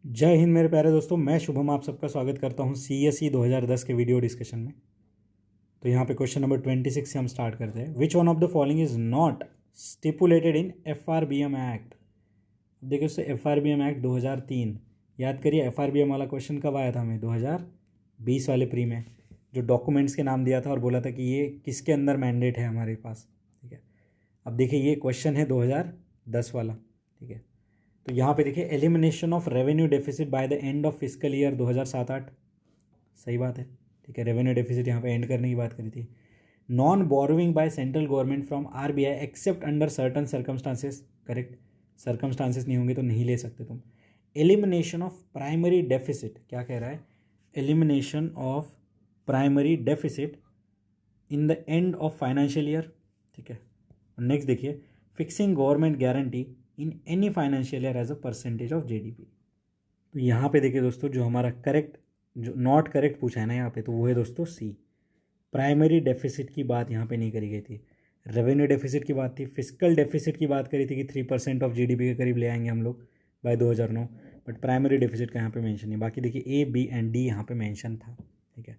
जय हिंद मेरे प्यारे दोस्तों, मैं शुभम आप सबका स्वागत करता हूं CSE 2010 के वीडियो डिस्कशन में। तो यहाँ पे क्वेश्चन नंबर 26 से हम स्टार्ट करते हैं। विच one of the following is not stipulated in FRBM act. देखिए उससे FRBM एक्ट 2003 याद करिए। FRBM वाला क्वेश्चन कब आया था हमें? 2020 वाले प्री में, जो डॉक्यूमेंट्स के नाम दिया था और बोला था कि ये किसके अंदर मैंडेट है हमारे पास। ठीक है, अब देखिए ये क्वेश्चन है 2010 वाला। ठीक है, तो यहाँ पे देखिए elimination of revenue deficit by the end of physical year 2007-8। सही बात है। ठीक है, रेवेन्यू डेफिसिट यहाँ पे एंड करने की बात करी थी। Non borrowing by central government from RBI accept under certain circumstances. Correct, circumstances नहीं होंगे तो नहीं ले सकते तुम। एलिमिनेशन ऑफ प्राइमरी डेफिसिट, क्या कह रहा है? Elimination of primary deficit in the end of financial year. ठीक है, नेक्स्ट देखिए fixing government guarantee in any financial year as a percentage of GDP। तो यहाँ पे देखिए दोस्तों, जो हमारा करेक्ट, जो नॉट करेक्ट पूछा है ना यहाँ पे, तो वो है दोस्तों C। प्राइमरी डेफिसिट की बात यहाँ पे नहीं करी गई थी, रेवेन्यू डेफिसिट की बात थी। फिजिकल डेफिसिट की बात करी थी कि 3% ऑफ GDP के करीब ले आएंगे हम लोग बाय 2009, बट प्राइमरी डेफिसिट का यहाँ पे मेंशन नहीं। बाकी देखिए A, B एंड D यहाँ पे मेंशन था। ठीक है,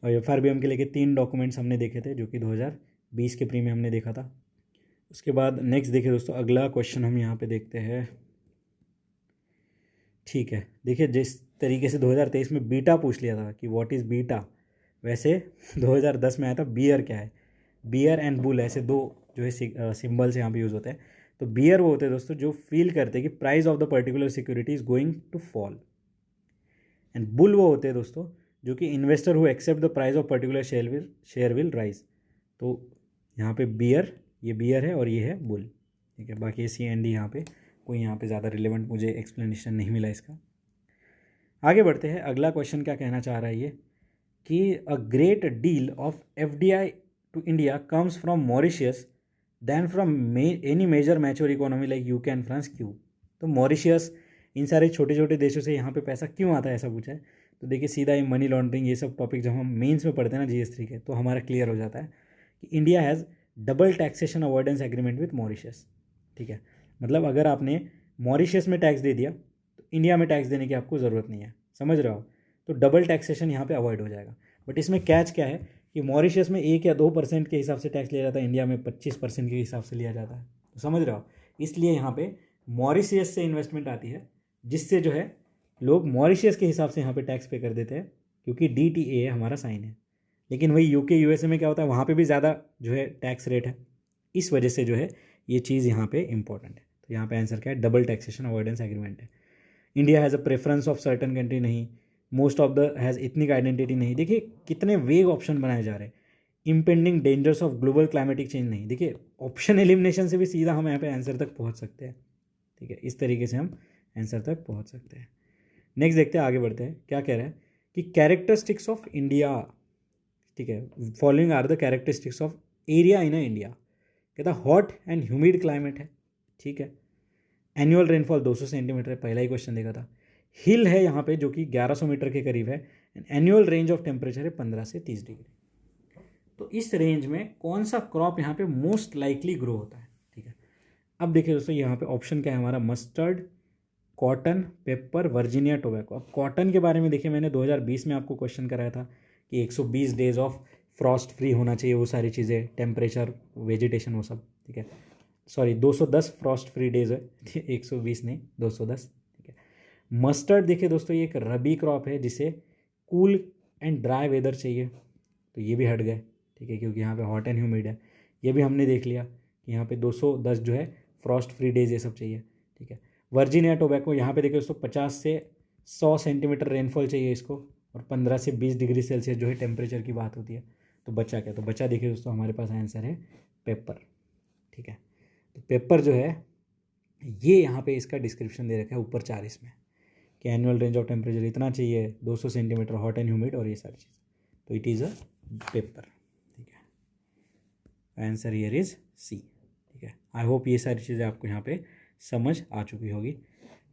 और FRBM के लेके 3 डॉक्यूमेंट्स हमने देखे थे, जो कि 2020 के प्री में हमने देखा था। उसके बाद नेक्स्ट देखिए दोस्तों, अगला क्वेश्चन हम यहाँ पे देखते हैं। ठीक है, देखिए जिस तरीके से 2023 में बीटा पूछ लिया था कि व्हाट इज़ बीटा, वैसे 2010 में आया था बियर क्या है। बियर एंड बुल, ऐसे दो जो है सिम्बल्स यहाँ पे यूज़ होते हैं। तो बियर वो होते हैं दोस्तों जो फील करते हैं कि price of the particular security is going to fall, and bull वो होते हैं दोस्तों जो कि investor who accept the price of particular share will rise. तो यहाँ पे बियर, ये बियर है और ये है बुल। ठीक है, बाकी C एंड D यहाँ पे कोई यहाँ पे ज़्यादा रिलेवेंट मुझे एक्सप्लेनेशन नहीं मिला इसका। आगे बढ़ते हैं। अगला क्वेश्चन क्या कहना चाह रहा है ये कि a great deal of FDI to India comes from Mauritius than from any major mature economy like UK and France, क्यों? तो मॉरिशियस, इन सारे छोटे छोटे देशों से यहाँ पे पैसा क्यों आता है, ऐसा पूछा है। तो देखिए सीधा ये मनी लॉन्ड्रिंग, ये सब टॉपिक जब हम मेंस में पढ़ते हैं ना GS3 के, तो हमारा क्लियर हो जाता है कि India has double taxation avoidance agreement with Mauritius. ठीक है, मतलब अगर आपने मॉरिशस में टैक्स दे दिया तो इंडिया में टैक्स देने की आपको ज़रूरत नहीं है, समझ रहे हो आप? तो डबल टैक्सेशन यहाँ पे अवॉइड हो जाएगा। बट इसमें कैच क्या है कि मॉरिशस में 1 या 2% के हिसाब से टैक्स लिया जाता है, इंडिया में 25% के हिसाब से लिया जाता है। तो समझ रहे हो आप? इसलिए यहाँ पे मॉरिशियस से इन्वेस्टमेंट आती है, जिससे जो है लोग मॉरिशियस के हिसाब से यहाँ पे टैक्स पे कर देते हैं, क्योंकि DTA हमारा साइन है। लेकिन वही UK USA में क्या होता है, वहाँ पे भी ज़्यादा जो है टैक्स रेट है। इस वजह से जो है ये चीज़ यहाँ पे इंपॉर्टेंट है। तो यहाँ पे आंसर क्या है? डबल टैक्सेशन अवॉइडेंस एग्रीमेंट है। India has a preference of certain country नहीं, most of the has ethnic identity नहीं। देखिए कितने वेग ऑप्शन बनाए जा रहे हैं। Impending dangers of global climatic change नहीं। देखिए ऑप्शन एलिमिनेशन से भी सीधा हम यहाँ पे आंसर तक पहुँच सकते हैं। ठीक है, इस तरीके से हम आंसर तक पहुँच सकते हैं। नेक्स्ट देखते हैं, आगे बढ़ते हैं। क्या कह रहा है कि कैरेक्टरिस्टिक्स ऑफ इंडिया। ठीक है, following are the characteristics of area in India. कहता हॉट एंड ह्यूमिड क्लाइमेट है। ठीक है, एनुअल रेनफॉल 200 सेंटीमीटर है, पहला ही क्वेश्चन देखा था। हिल है यहाँ पे जो कि 1100 मीटर के करीब है, and annual range of temperature है 15 से 30 डिग्री। तो इस रेंज में कौन सा क्रॉप यहाँ पे मोस्ट लाइकली ग्रो होता है? ठीक है, अब देखिए दोस्तों यहाँ पे ऑप्शन क्या है हमारा? Mustard, cotton, paper, Virginia tobacco. अब कॉटन के बारे में देखिए, मैंने 2020 में आपको क्वेश्चन कराया था कि 120 डेज ऑफ फ्रॉस्ट फ्री होना चाहिए, वो सारी चीज़ें, टेम्परेचर, वेजिटेशन, वो सब। ठीक है, सॉरी 210 फ्रॉस्ट फ्री डेज है 120 नहीं, 210। ठीक है, मस्टर्ड देखिए दोस्तों ये एक रबी क्रॉप है जिसे कूल एंड ड्राई वेदर चाहिए, तो ये भी हट गए। ठीक है, क्योंकि यहाँ पे हॉट एंड ह्यूमिड है। ये भी हमने देख लिया कि यहाँ पे 210 जो है फ्रॉस्ट फ्री डेज ये सब चाहिए। ठीक है, वर्जीनिया टोबैको यहाँ पे देखिए दोस्तों 50 से 100 सेंटीमीटर रेनफॉल चाहिए इसको, और 15 से 20 डिग्री सेल्सियस जो है टेम्परेचर की बात होती है। तो बचा क्या? तो बचा देखिए दोस्तों हमारे पास आंसर है पेपर। ठीक है, तो पेपर जो है ये यहाँ पे इसका डिस्क्रिप्शन दे रखा है ऊपर 4 इसमें कि एनुअल रेंज ऑफ टेम्परेचर इतना चाहिए, 200 सेंटीमीटर, हॉट एंड ह्यूमिड, और ये सारी चीज़। तो इट इज़ अ पेपर। ठीक है, आंसर हियर इज C। ठीक है, आई होप ये सारी चीज़ें आपको यहाँ पे समझ आ चुकी होगी।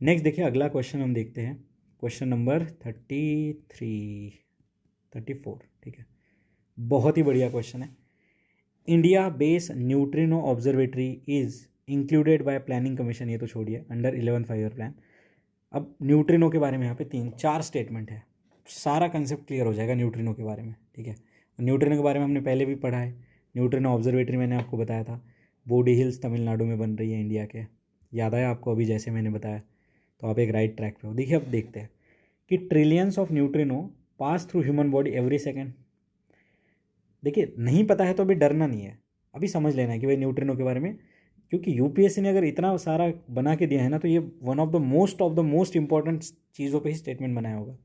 नेक्स्ट देखिए अगला क्वेश्चन हम देखते हैं, क्वेश्चन नंबर 34। ठीक है, बहुत ही बढ़िया क्वेश्चन है। India base neutrino observatory is included bye planning commission, ये तो छोड़िए, अंडर 11 5 ईयर प्लान। अब न्यूट्रिनो के बारे में यहाँ पे 3-4 स्टेटमेंट है, सारा कंसेप्ट क्लियर हो जाएगा न्यूट्रिनो के बारे में, ठीक है। न्यूट्रिनो के बारे में हमने पहले भी पढ़ा है। न्यूट्रिनो ऑब्जर्वेटरी मैंने आपको बताया था, बोडी हिल्स तमिलनाडु में बन रही है इंडिया के, याद आया आपको अभी जैसे मैंने बताया, तो आप एक राइट ट्रैक पे हो। देखिए अब देखते हैं कि trillions of neutrino pass through human body every second. देखिए नहीं पता है तो अभी डरना नहीं है, अभी समझ लेना है कि भाई न्यूट्रिनो के बारे में, क्योंकि यूपीएससी ने अगर इतना सारा बना के दिया है ना, तो ये one of the most important चीज़ों पे ही स्टेटमेंट बनाया होगा।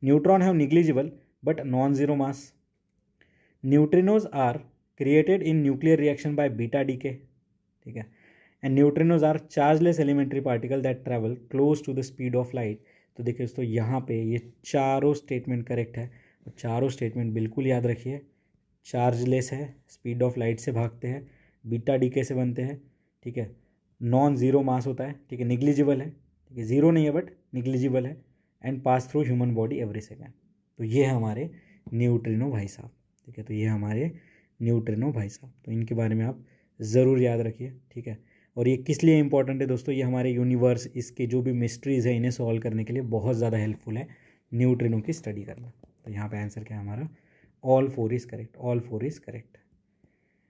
Neutron have negligible but non zero mass. Neutrinos are created in nuclear reaction by beta decay, ठीक है। And neutrinos are chargeless elementary particle that travel close to the speed of light. तो देखिए दोस्तों यहाँ पे ये चारों स्टेटमेंट करेक्ट है, और चारों स्टेटमेंट बिल्कुल याद रखिए। चार्जलेस है, स्पीड ऑफ लाइट से भागते हैं, बीटा डीके से बनते हैं, ठीक है। नॉन ज़ीरो मास होता है, ठीक है, निग्लिजिबल है, ठीक है, ज़ीरो नहीं है बट निग्लिजिबल है, and pass through human body every second. तो ये है हमारे न्यूट्रिनो भाई साहब, ठीक है। तो ये हमारे न्यूट्रिनो भाई साहब, तो इनके बारे में आप ज़रूर याद रखिए, ठीक है। और ये किस लिए इंपॉर्टेंट है दोस्तों, ये हमारे यूनिवर्स, इसके जो भी मिस्ट्रीज़ है इन्हें सॉल्व करने के लिए बहुत ज़्यादा हेल्पफुल है न्यूट्रिनो की स्टडी करना। तो यहाँ पे आंसर क्या है हमारा, all four is correct, all four is correct.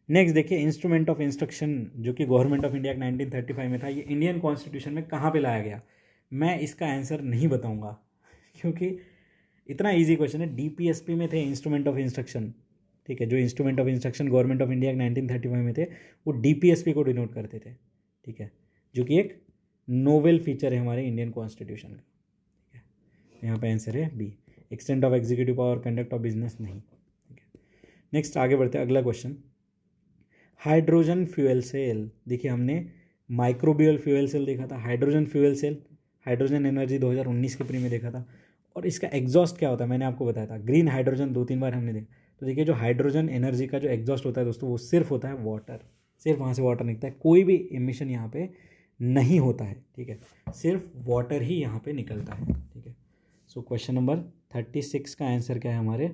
Next देखिए, इंस्ट्रूमेंट ऑफ इंस्ट्रक्शन जो कि गवर्नमेंट ऑफ इंडिया 1935 में था, ये इंडियन कॉन्स्टिट्यूशन में कहाँ पे लाया गया। मैं इसका आंसर नहीं बताऊंगा क्योंकि इतना इजी क्वेश्चन है। डीपीएसपी में थे इंस्ट्रूमेंट ऑफ इंस्ट्रक्शन, ठीक है। जो instrument of instruction government of India 1935 में थे, वो डीपीएसपी को डिनोट करते थे, ठीक है, जो कि एक नोवेल फीचर है हमारे इंडियन कॉन्स्टिट्यूशन का, ठीक है। यहाँ पे आंसर है B, extent of executive power, conduct of business नहीं, ठीक है। नेक्स्ट आगे बढ़ते हैं, अगला क्वेश्चन, हाइड्रोजन फ्यूल सेल। देखिए हमने माइक्रोबियल फ्यूल सेल देखा था, hydrogen fuel cell, hydrogen energy 2019 के प्री में देखा था। और इसका एग्जॉस्ट क्या होता है मैंने आपको बताया था, ग्रीन हाइड्रोजन 2-3 बार हमने देखा। तो देखिए जो हाइड्रोजन एनर्जी का जो एग्जॉस्ट होता है दोस्तों, वो सिर्फ होता है वाटर, सिर्फ वहाँ से वाटर निकलता है, कोई भी एमिशन यहाँ पे नहीं होता है, ठीक है, सिर्फ वाटर ही यहाँ पे निकलता है, ठीक है। सो क्वेश्चन नंबर 36 का आंसर क्या है हमारे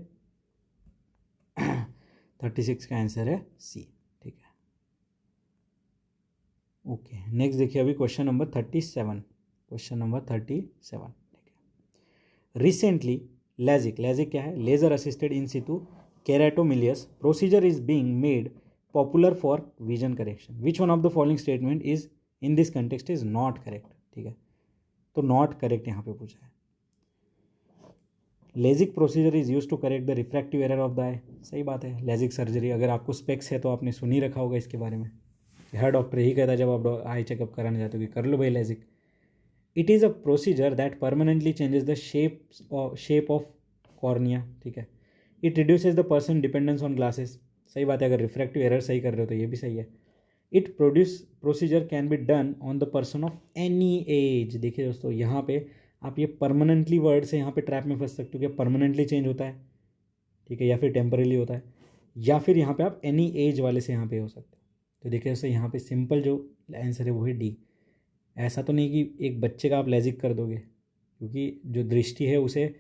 36 का आंसर है सी, ठीक है। ओके नेक्स्ट देखिए अभी क्वेश्चन नंबर 37, क्वेश्चन नंबर 37, ठीक है। रिसेंटली लैजिक, लैजिक क्या है, laser assisted in situ keratomileusis procedure is being made popular for vision correction, which one of the following statement is in this context is not correct, ठीक है। तो not correct यहाँ पे पूछा है। LASIK procedure is use to correct the refractive error of the eye, सही बात है। लेजिक सर्जरी, अगर आपको स्पेक्स है तो आपने सुन ही रखा होगा इसके बारे में, हर डॉक्टर यही कहता है जब आप आई चेकअप कराने जाते हो कि कर लो भाई Lasik. It is a procedure that permanently changes the shape of cornea, ठीक है। It reduces the person dependence on glasses, सही बात है, अगर रिफ्रैक्टिव एरर सही कर रहे हो तो ये भी सही है। It procedure can be done on the person of any as. देखिए दोस्तों यहाँ पे आप ये परमानेंटली वर्ड से यहाँ पे ट्रैप में फंस सकते हो कि परमानेंटली चेंज होता है, ठीक है, या फिर टेम्पररी होता है, या फिर यहाँ पे आप एनी एज वाले से यहाँ पे हो सकते हो। तो देखिए दोस्तों यहाँ पे सिंपल जो आंसर है वो है डी। ऐसा तो नहीं कि एक बच्चे का आप लेजिक कर दोगे, क्योंकि जो दृष्टि है उसे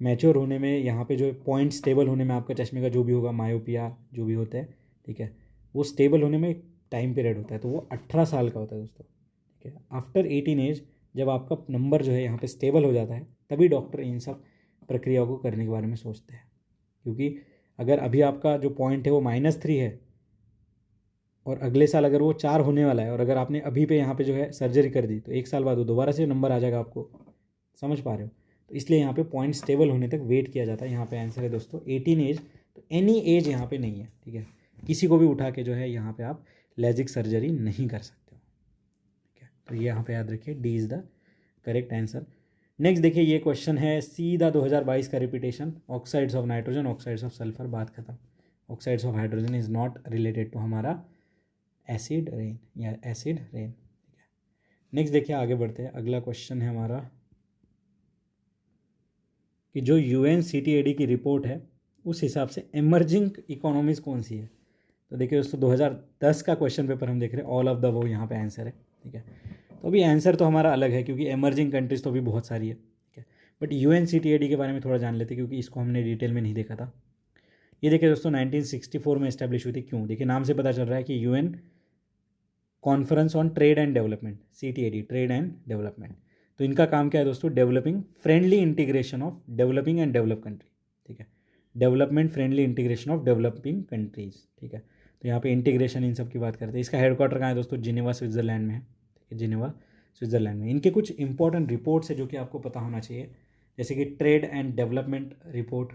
मैच्योर होने में, यहाँ पे जो पॉइंट स्टेबल होने में आपका चश्मे का जो भी होगा, मायोपिया जो भी होता है, ठीक है, वो स्टेबल होने में टाइम पीरियड होता है, तो वो 18 साल का होता है दोस्तों, ठीक है। आफ्टर 18 एज जब आपका नंबर जो है यहाँ पे स्टेबल हो जाता है, तभी डॉक्टर इन सब प्रक्रियाओं को करने के बारे में सोचते हैं। क्योंकि अगर अभी आपका जो पॉइंट है वो -3 है, और अगले साल अगर वो 4 होने वाला है, और अगर आपने अभी पे यहाँ पे जो है सर्जरी कर दी, तो 1 साल बाद वो दोबारा से नंबर आ जाएगा आपको, समझ पा रहे हो। तो इसलिए यहाँ पे पॉइंट स्टेबल होने तक वेट किया जाता है। यहाँ पे आंसर है दोस्तों 18 एज, तो एनी एज यहाँ पे नहीं है, ठीक है। किसी को भी उठा के जो है यहाँ पे आप लेजिक सर्जरी नहीं कर सकते हो, ठीक है। तो ये यहाँ पे याद रखिए, D is the correct answer. Next देखिए ये क्वेश्चन है सीधा 2022 का repetition, oxides of nitrogen, oxides of sulphur, बात खत्म। Oxides of hydrogen is not related to हमारा एसिड रेन या एसिड रेन, ठीक है। नेक्स्ट देखिए आगे बढ़ते हैं, अगला क्वेश्चन है हमारा कि जो UNCTAD की रिपोर्ट है उस हिसाब से एमर्जिंग इकोनॉमीज कौन सी है। तो देखिए दोस्तों 2010 का क्वेश्चन पेपर हम देख रहे हैं, ऑल ऑफ द वो यहाँ पे आंसर है, ठीक है। तो अभी आंसर तो हमारा अलग है क्योंकि एमर्जिंग कंट्रीज तो अभी बहुत सारी है, ठीक है। बट UNCTAD के बारे में थोड़ा जान लेते हैं क्योंकि इसको हमने डिटेल में नहीं देखा था। ये देखिए दोस्तों 1964 में इस्टेब्लिश हुई थी। क्यों, देखिए नाम से पता चल रहा है कि UN conference on trade and development, CTAD, trade and development. तो इनका काम क्या है दोस्तों, developing friendly integration of developing and develop country, ठीक है, development friendly integration of developing countries, ठीक है। तो यहाँ पे इंटीग्रेशन इन सब की बात करते हैं। इसका हेडक्वार्टर कहाँ है दोस्तों, जिनेवा स्विट्जरलैंड में है, ठीक है, जिनेवा स्विट्जरलैंड में। इनके कुछ इंपॉर्टेंट रिपोर्ट्स है जो कि आपको पता होना चाहिए, जैसे कि trade and development report,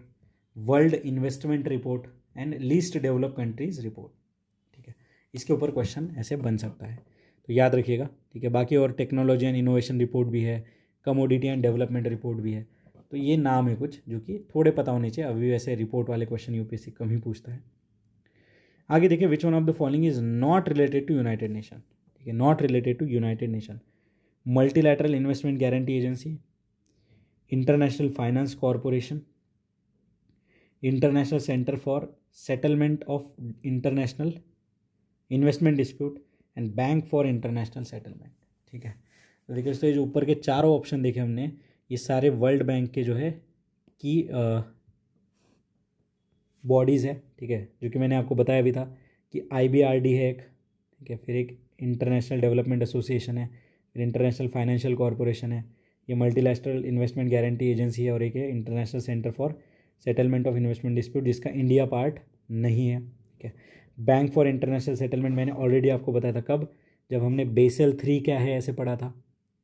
world investment report and least develop countries report, ठीक है। इसके ऊपर क्वेश्चन ऐसे बन सकता है, तो याद रखिएगा, ठीक है। बाकी और टेक्नोलॉजी एंड इनोवेशन रिपोर्ट भी है, कमोडिटी एंड डेवलपमेंट रिपोर्ट भी है। तो ये नाम है कुछ जो कि थोड़े पता होने चाहिए। अभी वैसे रिपोर्ट वाले क्वेश्चन यूपीएससी कम ही पूछता है। आगे देखिए, which one of the following is not related to United Nation, ठीक है, not related to United Nation. Multilateral investment guarantee agency, international finance corporation, international centre for settlement of international investment dispute and bank for international settlement, ठीक है। तो देखिए दोस्तों, ये जो ऊपर के चारों ऑप्शन देखे हमने, ये सारे वर्ल्ड बैंक के जो है की बॉडीज़ है, ठीक है, जो कि मैंने आपको बताया भी था कि IBRD है एक, ठीक है, फिर एक इंटरनेशनल डेवलपमेंट एसोसिएशन है, फिर इंटरनेशनल फाइनेंशियल कॉरपोरेशन है, ये मल्टीलैटरल इन्वेस्टमेंट गारंटी एजेंसी है, और एक है international centre for settlement of investment dispute, जिसका इंडिया पार्ट नहीं है, ठीक है। बैंक फॉर इंटरनेशनल सेटलमेंट मैंने ऑलरेडी आपको बताया था, कब, जब हमने बेसल 3 क्या है ऐसे पढ़ा था।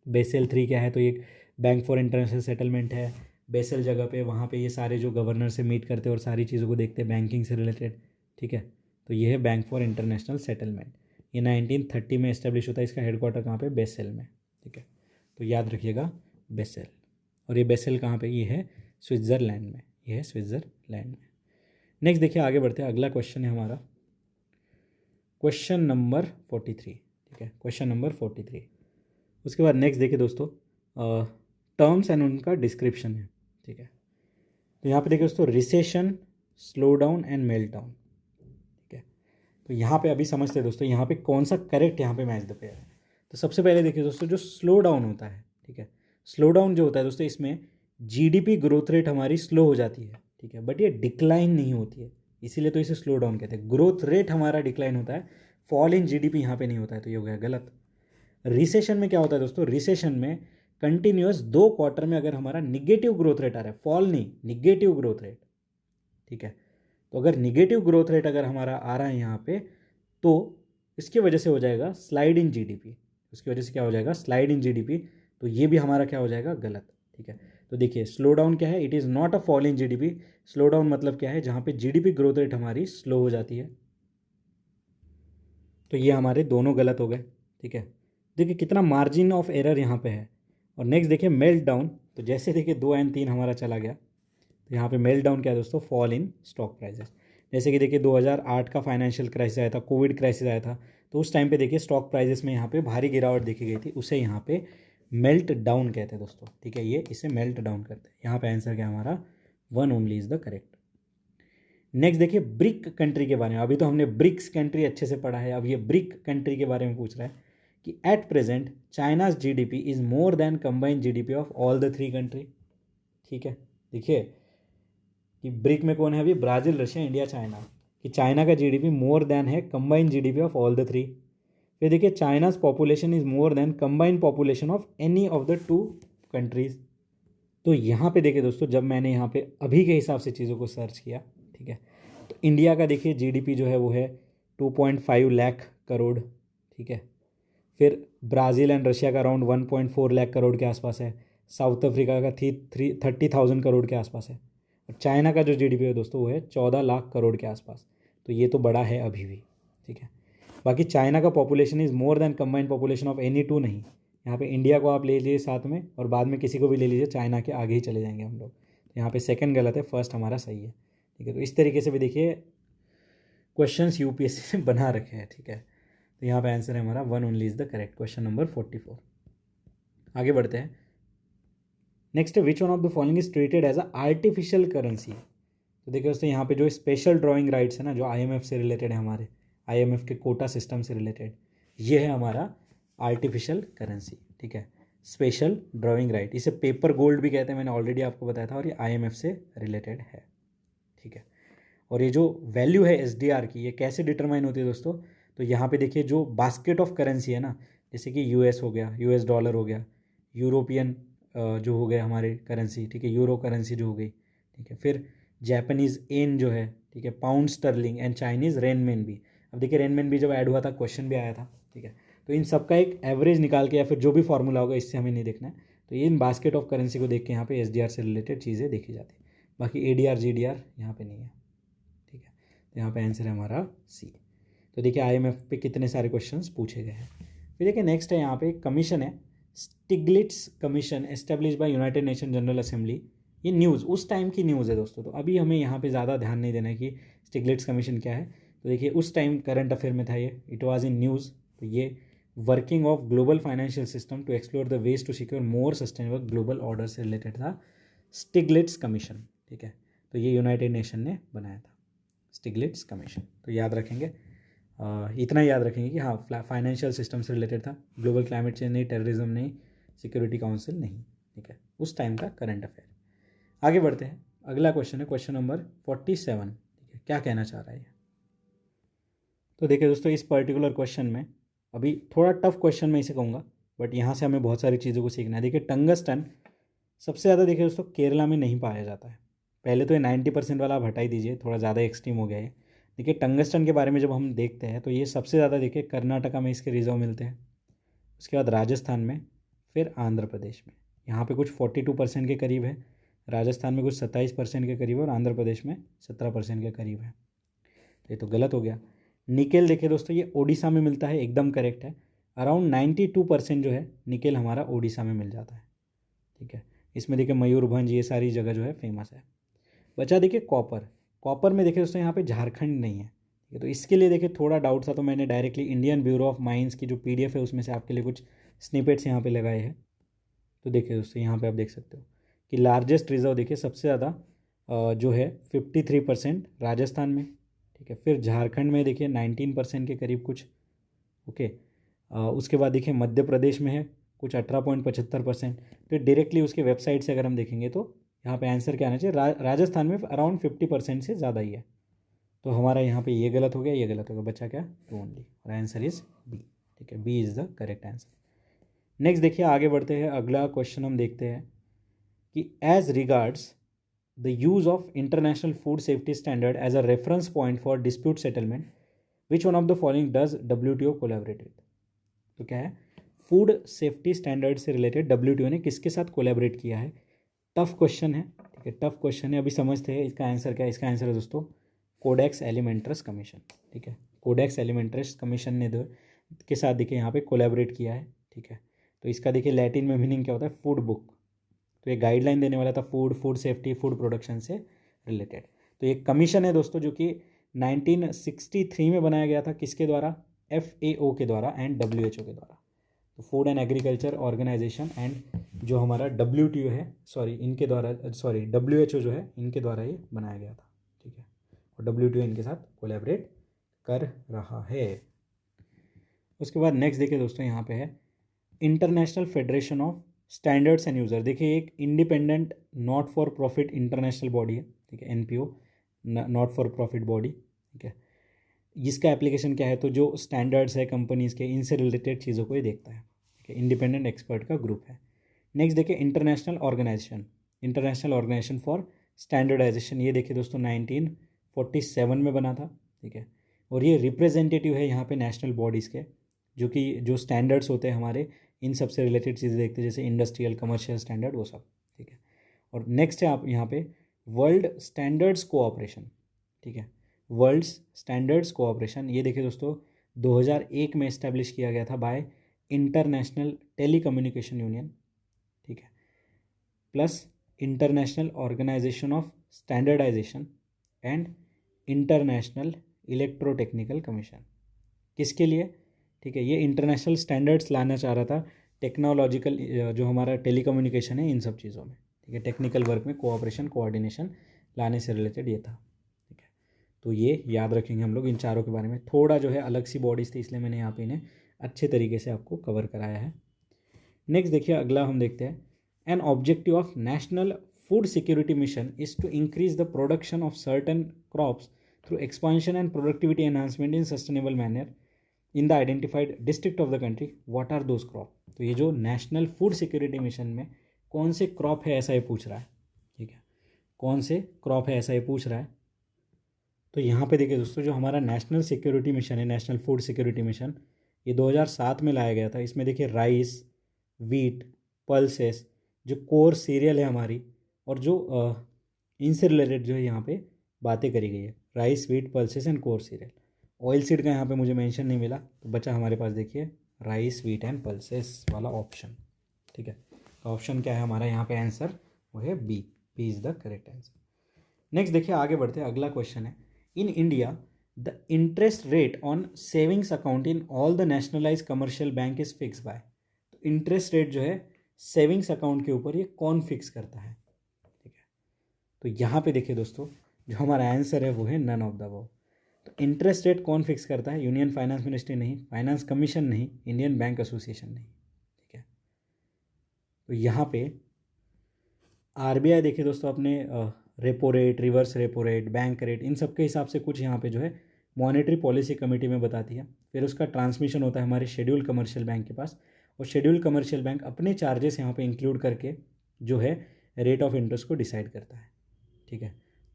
बेसल 3 क्या है, तो ये बैंक फॉर इंटरनेशनल सेटलमेंट है, बेसल जगह पे, वहाँ पे ये सारे जो गवर्नर से मीट करते हैं और सारी चीज़ों को देखते हैं बैंकिंग से रिलेटेड, ठीक है। तो ये है बैंक फॉर इंटरनेशनल सेटलमेंट, ये 1930 में इस्टेब्लिश होता है। इसका हेडक्वार्टर कहाँ पे, बेसल में, ठीक है। तो याद रखिएगा बेसल, और ये बेसल कहाँ पे, ये है स्विट्ज़रलैंड में, ये है स्विट्ज़रलैंड में। नेक्स्ट देखिए, आगे बढ़ते हैं। अगला क्वेश्चन है हमारा क्वेश्चन नंबर 43, ठीक है, क्वेश्चन नंबर 43। उसके बाद नेक्स्ट देखिए दोस्तों, टर्म्स एंड उनका डिस्क्रिप्शन है, ठीक है। तो यहाँ पे देखिए दोस्तों, recession, slow down and melt down, ठीक है। तो यहाँ पे अभी समझते हैं दोस्तों, यहाँ पे कौन सा करेक्ट यहाँ पे मैच द पेयर है। तो सबसे पहले देखिए दोस्तों, जो स्लो डाउन होता है, ठीक है, स्लो डाउन जो होता है दोस्तों, इसमें GDP ग्रोथ रेट हमारी स्लो हो जाती है, ठीक है, बट ये डिक्लाइन नहीं होती है, इसीलिए तो इसे स्लो डाउन कहते हैं। ग्रोथ रेट हमारा डिक्लाइन होता है, फॉल इन GDP यहाँ पे नहीं होता है, तो ये हो गया गलत। रिसेशन में क्या होता है दोस्तों, रिसेशन में कंटिन्यूअस 2 क्वार्टर में अगर हमारा निगेटिव ग्रोथ रेट आ रहा है, फॉल नहीं, निगेटिव ग्रोथ रेट, ठीक है। तो अगर निगेटिव ग्रोथ रेट अगर हमारा आ रहा है यहाँ पे, तो इसकी वजह से हो जाएगा स्लाइड इन GDP, उसकी वजह से क्या हो जाएगा, स्लाइड इन GDP। तो ये भी हमारा क्या हो जाएगा, गलत, ठीक है। तो देखिए, स्लो डाउन क्या है, it is not a fall in GDP। Slow down मतलब क्या है, जहाँ पे GDP ग्रोथ रेट हमारी स्लो हो जाती है। तो ये हमारे दोनों गलत हो गए, ठीक है। देखिए कितना मार्जिन ऑफ एरर यहाँ पे है। और नेक्स्ट देखिए, मेल्ट डाउन, तो जैसे देखिए 2 एंड 3 हमारा चला गया, तो यहाँ पे मेल्ट डाउन क्या है दोस्तों, फॉल इन स्टॉक प्राइजेस। जैसे कि देखिए 2008 का फाइनेंशियल क्राइसिस आया था, कोविड क्राइसिस आया था, तो उस टाइम पे देखिए स्टॉक प्राइजेस में यहाँ पे भारी गिरावट देखी गई थी, उसे यहाँ पे मेल्ट डाउन कहते हैं दोस्तों, ठीक है, ये इसे मेल्ट डाउन करते हैं। यहाँ पे आंसर क्या हमारा, 1 only is the correct. Next देखिए, ब्रिक कंट्री के बारे में। अभी तो हमने ब्रिक्स कंट्री अच्छे से पढ़ा है, अब ये ब्रिक कंट्री के बारे में पूछ रहा है कि at present China's GDP is more than combined GDP of all the 3 country, ठीक है। देखिए कि ब्रिक में कौन है अभी, ब्राज़ील, रशिया, इंडिया, चाइना, कि चाइना का GDP मोर देन है combined GDP of all the 3। फिर देखिए, China's population is more than combined population of any of the 2 countries. तो यहाँ पे देखिए दोस्तों, जब मैंने यहाँ पे अभी के हिसाब से चीज़ों को सर्च किया, ठीक है, तो इंडिया का देखिए GDP जो है वो है 2.5 लाख करोड़, ठीक है। फिर ब्राज़ील एंड रशिया का अराउंड 1.4 लाख करोड़ के आसपास है। साउथ अफ्रीका का 30,000 करोड़ के आसपास है। और चाइना का जो GDP है दोस्तों वो है 14 लाख करोड़ के आसपास। तो ये तो बड़ा है अभी भी, ठीक है। बाकी चाइना का population is more than combined population of any 2 नहीं। यहाँ पे इंडिया को आप ले लीजिए साथ में, और बाद में किसी को भी ले लीजिए, चाइना के आगे ही चले जाएंगे हम लोग। तो यहाँ पे सेकंड गलत है, फर्स्ट हमारा सही है, ठीक है। तो इस तरीके से भी देखिए क्वेश्चंस यूपीएससी ने बना रखे हैं, ठीक है। तो यहाँ पे आंसर है हमारा 1 only is the correct, question number 44। आगे बढ़ते हैं। नेक्स्ट है, which one of the following is treated as a artificial currency. तो देखिए दोस्तों, यहाँ पे जो स्पेशल ड्राइंग राइट्स है ना, जो IMF से रिलेटेड है, हमारे IMF के कोटा सिस्टम से रिलेटेड, ये है हमारा आर्टिफिशियल करेंसी, ठीक है, स्पेशल ड्राइंग राइट। इसे पेपर गोल्ड भी कहते हैं, मैंने ऑलरेडी आपको बताया था, और ये IMF से रिलेटेड है, ठीक है। और ये जो वैल्यू है SDR की, ये कैसे डिटरमाइन होती है दोस्तों, तो यहाँ पे देखिए जो बास्केट ऑफ करेंसी है ना, जैसे कि US हो गया, US डॉलर हो गया, यूरोपियन जो हो गए हमारे करेंसी, ठीक है, यूरो करेंसी जो हो गई, ठीक है। फिर जापानीज़ येन जो है, ठीक है, पाउंड स्टर्लिंग एंड चाइनीज़ रेनमेन भी। अब देखिए रेनमेन भी जब ऐड हुआ था क्वेश्चन भी आया था, ठीक है। तो इन सब का एक एवरेज निकाल के या फिर जो भी फॉर्मूला होगा इससे हमें नहीं देखना है, तो ये इन बास्केट ऑफ करेंसी को देख के यहाँ पे एसडीआर से रिलेटेड चीज़ें देखी जाती है। बाकी एडीआर जीडीआर यहाँ पे नहीं है, ठीक है। तो यहाँ पे आंसर है हमारा सी। तो देखिए आईएमएफ पे कितने सारे क्वेश्चंस पूछे गए हैं। फिर देखिए नेक्स्ट है यहाँ पे कमीशन है, Stiglitz commission establish by United Nation General Assembly. ये न्यूज़ उस टाइम की न्यूज़ है दोस्तों, तो अभी हमें यहाँ पे ज़्यादा ध्यान नहीं देना है कि स्टिग्लिट्स कमीशन क्या है। तो देखिए उस टाइम करंट अफेयर में था ये, इट वाज इन न्यूज़। तो ये working of global financial system to explore the ways to secure more sustainable global order से रिलेटेड था स्टिग्लिट्स कमीशन, ठीक है। तो ये यूनाइटेड नेशन ने बनाया था स्टिग्लिट्स कमीशन। तो याद रखेंगे, इतना याद रखेंगे कि हाँ फाइनेंशियल सिस्टम से रिलेटेड था, ग्लोबल क्लाइमेट चेंज नहीं, टेररिज्म नहीं, सिक्योरिटी काउंसिल नहीं, ठीक है, उस टाइम का करंट अफेयर। आगे बढ़ते हैं, अगला क्वेश्चन है क्वेश्चन नंबर 47, ठीक है, क्या कहना चाह रहा है ये। तो देखिए दोस्तों इस पर्टिकुलर क्वेश्चन में अभी थोड़ा टफ क्वेश्चन मैं इसे कहूँगा, बट यहाँ से हमें बहुत सारी चीज़ों को सीखना है। देखिए टंगस्टन सबसे ज़्यादा देखिए दोस्तों केरला में नहीं पाया जाता है। पहले तो ये 90% वाला आप हटा ही दीजिए, थोड़ा ज़्यादा एक्सट्रीम हो गया है। देखिए टंगस्टन के बारे में जब हम देखते हैं तो ये सबसे ज़्यादा देखिए कर्नाटका में इसके रिजर्व मिलते हैं, उसके बाद राजस्थान में, फिर आंध्र प्रदेश में। यहाँ पे कुछ 42% के करीब है, राजस्थान में कुछ 27% के करीब है और आंध्र प्रदेश में 17% के करीब है। तो ये तो गलत हो गया। निकेल देखिए दोस्तों ये ओडिशा में मिलता है, एकदम करेक्ट है। अराउंड 92% जो है निकेल हमारा ओडिशा में मिल जाता है, ठीक है। इसमें देखिए मयूरभंज ये सारी जगह जो है फेमस है। बचा देखिए कॉपर, कॉपर में देखिए दोस्तों यहाँ पे झारखंड नहीं है, ठीक है। तो इसके लिए देखिए थोड़ा डाउट था, तो मैंने directly Indian bureau of mines की जो पीडीएफ है उसमें से आपके लिए कुछ स्निपेट्स यहाँ पे लगाए हैं। तो देखिए दोस्तों यहाँ पे आप देख सकते हो कि लार्जेस्ट रिजर्व देखिए सबसे ज़्यादा जो है 53% राजस्थान में, ठीक है। फिर झारखंड में देखिए 19% के करीब कुछ, ओके। उसके बाद देखिए मध्य प्रदेश में है कुछ 18.75%। फिर डायरेक्टली उसके वेबसाइट से अगर हम देखेंगे तो यहाँ पे आंसर क्या आना चाहिए, राजस्थान में अराउंड 50% से ज़्यादा ही है। तो हमारा यहाँ पे ये गलत हो गया, ये गलत हो गया, बचा क्या, टू ओनली, और आंसर इज बी, ठीक है, B is the correct answer. Next देखिए आगे बढ़ते हैं, अगला क्वेश्चन हम देखते हैं कि as regards the use of international food safety standard as a reference point for dispute settlement which one of the following does WTO collaborate with. तो क्या है, फूड सेफ्टी स्टैंडर्ड से रिलेटेड WTO ने किसके साथ कोलैबोरेट किया है। Tough question है, ठीक है, टफ क्वेश्चन है। अभी समझते हैं इसका आंसर क्या है। इसका आंसर है दोस्तों कोडेक्स एलिमेंट्रस कमीशन, ठीक है। कोडेक्स एलिमेंट्रस कमीशन ने के साथ देखिए यहाँ पे कोलैबोरेट किया है, ठीक है। तो इसका देखिए लैटिन में मीनिंग क्या होता है, फूड बुक। तो ये गाइडलाइन देने वाला था फूड सेफ्टी, फूड प्रोडक्शन से रिलेटेड। तो ये कमीशन है दोस्तों जो कि 1963 में बनाया गया था, किसके द्वारा, FAO के द्वारा एंड WHO के द्वारा। तो food and agriculture organisation and जो हमारा WTO है, सॉरी इनके द्वारा, सॉरी WHO जो है इनके द्वारा ये बनाया गया था, ठीक है। और WTO इनके साथ कोलैबोरेट कर रहा है। उसके बाद नेक्स्ट देखिए दोस्तों यहाँ पे है international federation of standards end user. देखिए एक independent not for profit international body है, ठीक है, NPO, not for profit body, ठीक है। इसका एप्लीकेशन क्या है, तो जो स्टैंडर्ड्स है कंपनीज़ के इनसे रिलेटेड चीज़ों को ही देखता है, ठीक है। इंडिपेंडेंट एक्सपर्ट का ग्रुप है। नेक्स्ट देखिए इंटरनेशनल ऑर्गेनाइजेशन फॉर स्टैंडर्डाइजेशन। ये देखिए दोस्तों 1947 में बना था, ठीक है। और ये रिप्रेजेंटेटिव है यहाँ पे नेशनल बॉडीज़ के, जो स्टैंडर्ड्स होते हैं हमारे इन सब से रिलेटेड चीज़ें देखते हैं, जैसे इंडस्ट्रियल कमर्शियल स्टैंडर्ड वो सब, ठीक है। और नेक्स्ट है आप यहाँ पे वर्ल्ड स्टैंडर्ड्स कोऑपरेशन, ठीक है, वर्ल्ड स्टैंडर्ड्स कोऑपरेशन। ये देखिए दोस्तों 2001 में इस्टेब्लिश किया गया था बाय इंटरनेशनल टेलीकम्युनिकेशन यूनियन, ठीक है, plus international organisation of standardisation and international electrotechnical commission. किसके लिए, ठीक है, ये इंटरनेशनल स्टैंडर्ड्स लाना चाह रहा था टेक्नोलॉजिकल जो हमारा टेलीकम्युनिकेशन है इन सब चीज़ों में, ठीक है, टेक्निकल वर्क में कोऑपरेशन कोऑर्डिनेशन लाने से रिलेटेड ये था, ठीक है। तो ये याद रखेंगे हम लोग इन चारों के बारे में। थोड़ा जो है अलग सी बॉडीज़ थी इसलिए मैंने यहाँ पे इन्हें अच्छे तरीके से आपको कवर कराया है। नेक्स्ट देखिए अगला हम देखते हैं an objective of national food security mission is to increase the production of certain crops through expansion and productivity enhancement in sustainable manner in the identified district of the country. What are those crop. तो ये जो national food security mission में कौन से crop है ऐसा ये पूछ रहा है, ठीक है, कौन से क्रॉप है ऐसा ये पूछ रहा है। तो यहाँ पे देखिए दोस्तों, जो हमारा नेशनल सिक्योरिटी मिशन है, नेशनल फूड सिक्योरिटी मिशन, ये 2007 में लाया गया था। इसमें देखिए राइस, वीट, पल्सेस, जो कोर सीरियल है हमारी, और जो इनसे रिलेटेड जो है यहाँ पे बातें करी गई है, rice, wheat, pulses and core serial. Oil seed का यहाँ पे मुझे मेंशन नहीं मिला, तो बचा हमारे पास देखिए राइस, वीट एंड पल्सेस वाला ऑप्शन, ठीक है। तो ऑप्शन क्या है हमारा यहाँ पे आंसर, वो है B. B is the correct answer. Next देखिए, आगे बढ़ते हैं, अगला क्वेश्चन है, in India the interest rate on savings account in all the nationalize commercial bank is fix by. तो इंटरेस्ट रेट जो है सेविंग्स अकाउंट के ऊपर ये कौन फिक्स करता है, ठीक है। तो यहाँ पे देखिए दोस्तों, जो हमारा आंसर है वो है नन ऑफ द अबव। तो इंटरेस्ट रेट कौन फिक्स करता है, यूनियन फाइनेंस मिनिस्ट्री नहीं, फाइनेंस कमीशन नहीं, इंडियन बैंक एसोसिएशन नहीं, ठीक है। तो यहाँ पे आरबीआई देखिए दोस्तों, अपने repo rate, reverse repo rate, bank rate, इन सब के हिसाब से कुछ यहाँ पे जो है मॉनेटरी पॉलिसी कमेटी में बताती है। फिर उसका ट्रांसमिशन होता है हमारे शेड्यूल कमर्शियल बैंक के पास, और शेड्यूल कमर्शियल बैंक अपने चार्जेस यहाँ पे इंक्लूड करके जो है रेट ऑफ इंटरेस्ट को डिसाइड करता है, ठीक है।